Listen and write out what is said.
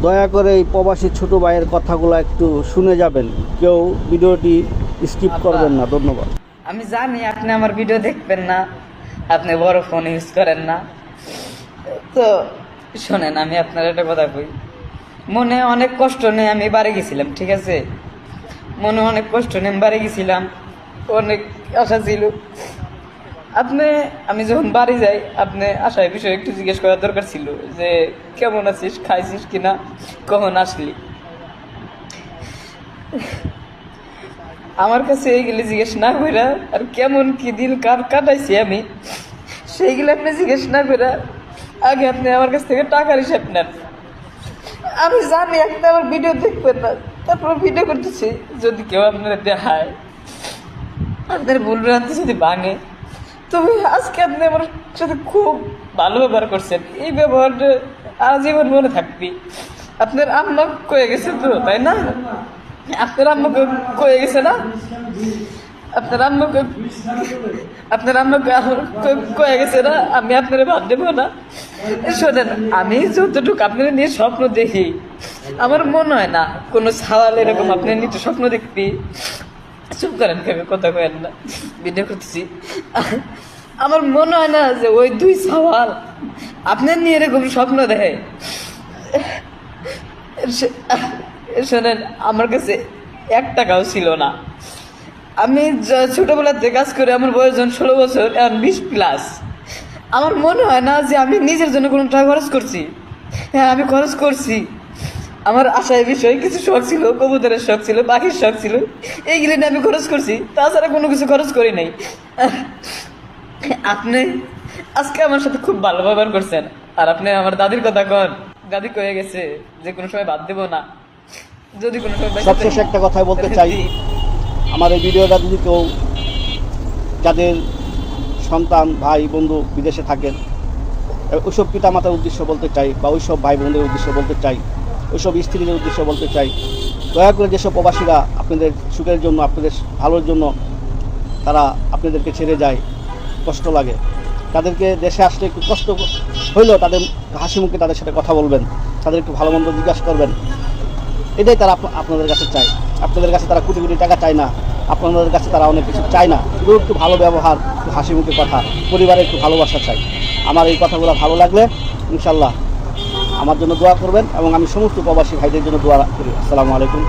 দয়া করে এই প্রবাসী ছোট ভাইয়ের কথাগুলো একটু শুনে যাবেন, কেউ ভিডিওটি স্কিপ করবেন না। ধন্যবাদ। আমি জানি আপনি আমার ভিডিও দেখবেন না, আপনি বড় ফোন ইউজ করেন না, তো শোনেন আমি আপনার একটা কথা কই। মনে অনেক কষ্ট নিয়ে আমি বাড়ি গেছিলাম, ঠিক আছে? মনে অনেক কষ্ট নিয়ে আমি বাড়ি গেছিলাম, অনেক আশা ছিল। আমি যখন বাড়ি যাই, আপনি আশায় বিষয়ে একটু জিজ্ঞেস করার দরকার ছিল যে কেমন আছিস, খাইছিস কিনা, কখন আসলি। আমার কাছে এইগুলি জিজ্ঞেস না করে আর কেমন কি দিন কাটাইছি আমি, সেইগুলো আপনি জিজ্ঞেস না করে আগে আপনি আমার কাছ থেকে টাকার হিসাব নেন। আমি জানি আপনি আমার ভিডিও দেখবেন না, তারপর ভিডিও করতেছি। যদি কেউ আপনারা দেখায়, আপনার ভুল ভ্রান্তি যদি ভাঙে, তবে আজকে আপনি আমার সাথে খুব ভালো ব্যবহার করছেন। এই ব্যবহারটা আজীবন মনে থাকবি। আপনার আম্মা কয়ে গেছে তো, তাই না? আপনার আম্মাকে কয়ে গেছে না? আপনার আম্মাকে কয়ে গেছে না আমি আপনারা ভাব দেবো না? শোনেন, আমি যতটুকু আপনারা নিয়ে স্বপ্ন দেখি, আমার মনে হয় না কোনো সাওয়াল এরকম আপনার নিয়ে স্বপ্ন দেখবি। চুপ করেন, কেমন কথা কয়েন না, ভিডিও করতেছি। আমার মনে হয় না যে ওই দুই সাওয়াল আপনার নিয়ে এরকম স্বপ্ন দেখে। শোনেন, আমার কাছে 1 টাকাও ছিল না। আমি ছোটবেলাতে কাজ করে আমার বয়স যখন 16 বছর, এখন 20+। আমার মনে হয় না যে আমি নিজের জন্য কোনো টাকা খরচ করছি। হ্যাঁ, আমি খরচ করছি। আমার আশায় বিষয়ে কিছু শখ ছিল, কবুতরের শখ ছিল, পাখির শখ ছিল, এইগুলি নিয়ে আমি খরচ করছি। তাছাড়া কোনো কিছু খরচ করি নাই। আপনি আজকে আমার সাথে খুব ভালো ব্যবহার করছেন। আর আপনি আমার দাদির কথা কন, দাদি কয়ে গেছে যে কোনো সময় বাদ দেবো না। যদি কোনো সময় সবশেষে একটা কথাই বলতে চাই, আমার এই ভিডিওটা যদি কেউ, যাদের সন্তান ভাই বন্ধু বিদেশে থাকেন, ওইসব পিতামাতার উদ্দেশ্য বলতে চাই, বা ওইসব ভাই বোনদের উদ্দেশ্য বলতে চাই, ওইসব স্ত্রীদের উদ্দেশ্য বলতে চাই, দয়া করে যেসব প্রবাসীরা আপনাদের সুখের জন্য, আপনাদের ভালোর জন্য তারা আপনাদেরকে ছেড়ে যায়, কষ্ট লাগে, তাদেরকে দেশে আসলে একটু কষ্ট হইলেও তাদের হাসি মুখে তাদের সাথে কথা বলবেন, তাদের একটু ভালো মন্দ জিজ্ঞাসা করবেন। এটাই তারা আপনাদের কাছে চায়। আপনাদের কাছে তারা কোটি কোটি টাকা চায় না, আপনাদের কাছে তারা অনেক কিছু চায় না, শুধু একটু ভালো ব্যবহার, একটু হাসি মুখে কথা, পরিবারে একটু ভালোবাসা চাই। আমার এই কথাগুলো ভালো লাগলে ইনশাল্লাহ আমার জন্য দোয়া করবেন, এবং আমি সমস্ত প্রবাসী ভাইদের জন্য দোয়া করি। আসসালামু আলাইকুম।